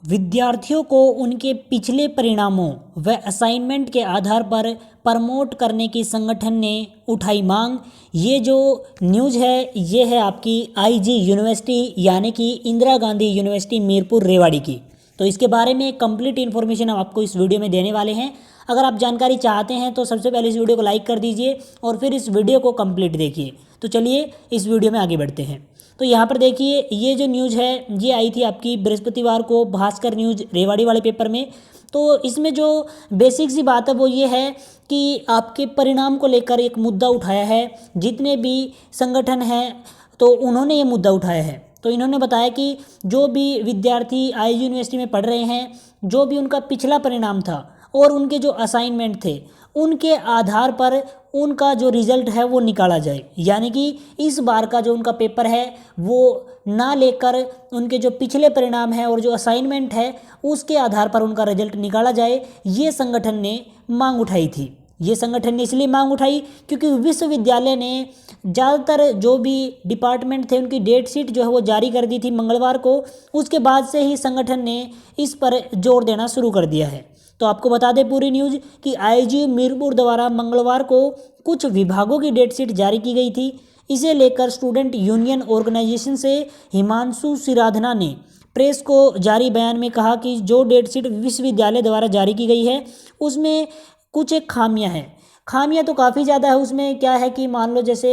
विद्यार्थियों को उनके पिछले परिणामों व असाइनमेंट के आधार पर प्रमोट करने की संगठन ने उठाई मांग। ये जो न्यूज़ है ये है आपकी आईजी यूनिवर्सिटी यानी कि इंदिरा गांधी यूनिवर्सिटी मीरपुर रेवाड़ी की। तो इसके बारे में कंप्लीट इन्फॉर्मेशन हम आपको इस वीडियो में देने वाले हैं। अगर आप जानकारी चाहते हैं तो सबसे पहले इस वीडियो को लाइक कर दीजिए और फिर इस वीडियो को कंप्लीट देखिए। तो चलिए इस वीडियो में आगे बढ़ते हैं। तो यहाँ पर देखिए ये जो न्यूज़ है ये आई थी आपकी बृहस्पतिवार को भास्कर न्यूज़ रेवाड़ी वाले पेपर में। तो इसमें जो बेसिक सी बात है वो ये है कि आपके परिणाम को लेकर एक मुद्दा उठाया है। जितने भी संगठन हैं तो उन्होंने ये मुद्दा उठाया है। तो इन्होंने बताया कि जो भी विद्यार्थी आईजी यूनिवर्सिटी में पढ़ रहे हैं, जो भी उनका पिछला परिणाम था और उनके जो असाइनमेंट थे उनके आधार पर उनका जो रिज़ल्ट है वो निकाला जाए। यानी कि इस बार का जो उनका पेपर है वो ना लेकर उनके जो पिछले परिणाम हैं और जो असाइनमेंट है उसके आधार पर उनका रिजल्ट निकाला जाए। ये संगठन ने मांग उठाई थी। ये संगठन ने इसलिए मांग उठाई क्योंकि विश्वविद्यालय ने ज़्यादातर जो भी डिपार्टमेंट थे उनकी डेट शीट जो है वो जारी कर दी थी मंगलवार को। उसके बाद से ही संगठन ने इस पर जोर देना शुरू कर दिया है। तो आपको बता दें पूरी न्यूज़ कि आईजी मीरपुर द्वारा मंगलवार को कुछ विभागों की डेट शीट जारी की गई थी। इसे लेकर स्टूडेंट यूनियन ऑर्गेनाइजेशन से हिमांशु सिराधना ने प्रेस को जारी बयान में कहा कि जो डेट शीट विश्वविद्यालय द्वारा जारी की गई है उसमें कुछ एक खामियां हैं। खामियां तो काफ़ी ज़्यादा है। उसमें क्या है कि मान लो जैसे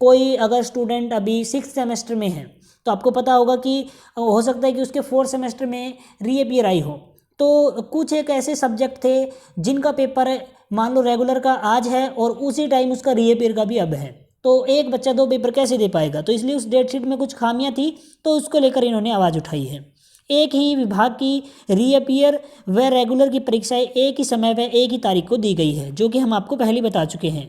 कोई अगर स्टूडेंट अभी 6th सेमेस्टर में है तो आपको पता होगा कि हो सकता है कि उसके 4th सेमेस्टर में रीअपीयर आई हो। तो कुछ एक ऐसे सब्जेक्ट थे जिनका पेपर मान लो रेगुलर का आज है और उसी टाइम उसका रीअपीयर का भी अब है। तो एक बच्चा 2 पेपर कैसे दे पाएगा। तो इसलिए उस डेट शीट में कुछ खामियां थी तो उसको लेकर इन्होंने आवाज़ उठाई है। एक ही विभाग की रीअपीयर व रेगुलर की परीक्षाएं एक ही समय व एक ही तारीख को दी गई है, जो कि हम आपको पहले बता चुके हैं।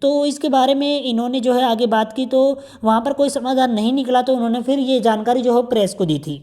तो इसके बारे में इन्होंने जो है आगे बात की तो वहाँ पर कोई समाधान नहीं निकला। तो उन्होंने फिर ये जानकारी जो है प्रेस को दी थी।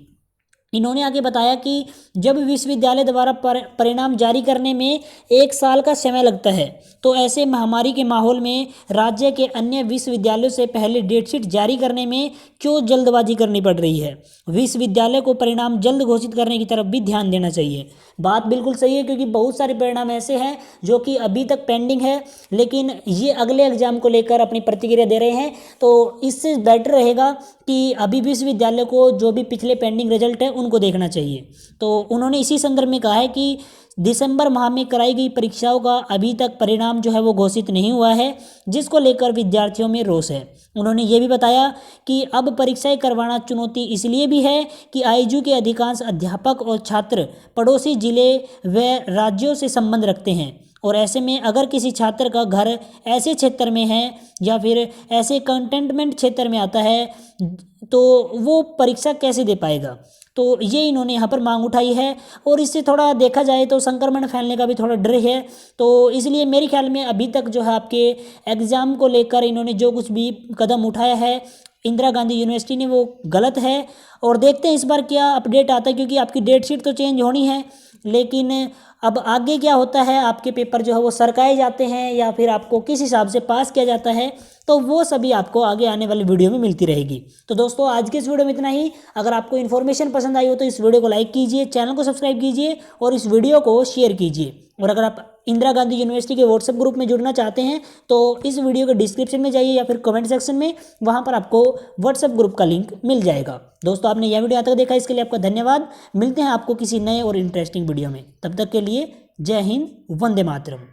इन्होंने आगे बताया कि जब विश्वविद्यालय द्वारा परिणाम जारी करने में 1 साल का समय लगता है तो ऐसे महामारी के माहौल में राज्य के अन्य विश्वविद्यालयों से पहले डेट शीट जारी करने में क्यों जल्दबाजी करनी पड़ रही है। विश्वविद्यालय को परिणाम जल्द घोषित करने की तरफ भी ध्यान देना चाहिए। बात बिल्कुल सही है क्योंकि बहुत सारे परिणाम ऐसे हैं जो कि अभी तक पेंडिंग है, लेकिन ये अगले एग्जाम को लेकर अपनी प्रतिक्रिया दे रहे हैं। तो इससे बेटर रहेगा कि अभी विश्वविद्यालय को जो भी पिछले पेंडिंग रिजल्ट है उनको देखना चाहिए। तो उन्होंने इसी संदर्भ में कहा है कि दिसंबर माह में कराई गई परीक्षाओं का अभी तक परिणाम जो है वो घोषित नहीं हुआ है, जिसको लेकर विद्यार्थियों में रोष है। उन्होंने ये भी बताया कि अब परीक्षाएं करवाना चुनौती इसलिए भी है कि आईजू के अधिकांश अध्यापक और छात्र पड़ोसी जिले व राज्यों से संबंध रखते हैं और ऐसे में अगर किसी छात्र का घर ऐसे क्षेत्र में है या फिर ऐसे कंटेनमेंट क्षेत्र में आता है तो वो परीक्षा कैसे दे पाएगा। तो ये इन्होंने यहाँ पर मांग उठाई है और इससे थोड़ा देखा जाए तो संक्रमण फैलने का भी थोड़ा डर है। तो इसलिए मेरे ख्याल में अभी तक जो है आपके एग्ज़ाम को लेकर इन्होंने जो कुछ भी कदम उठाया है इंदिरा गांधी यूनिवर्सिटी ने वो गलत है। और देखते हैं इस बार क्या अपडेट आता है, क्योंकि आपकी डेट शीट तो चेंज होनी है, लेकिन अब आगे क्या होता है, आपके पेपर जो है वो सरकाए जाते हैं या फिर आपको किस हिसाब से पास किया जाता है, तो वो सभी आपको आगे आने वाली वीडियो में मिलती रहेगी। तो दोस्तों आज के इस वीडियो में इतना ही। अगर आपको इन्फॉर्मेशन पसंद आई हो तो इस वीडियो को लाइक कीजिए, चैनल को सब्सक्राइब कीजिए और इस वीडियो को शेयर कीजिए। और अगर आप इंदिरा गांधी यूनिवर्सिटी के व्हाट्सएप ग्रुप में जुड़ना चाहते हैं तो इस वीडियो के डिस्क्रिप्शन में जाइए या फिर कमेंट सेक्शन में, वहाँ पर आपको व्हाट्सएप ग्रुप का लिंक मिल जाएगा। दोस्तों आपने यह वीडियो यहाँ तक देखा इसके लिए आपका धन्यवाद। मिलते हैं आपको किसी नए और इंटरेस्टिंग वीडियो में, तब तक के लिए जय हिंद, वंदे मातरम।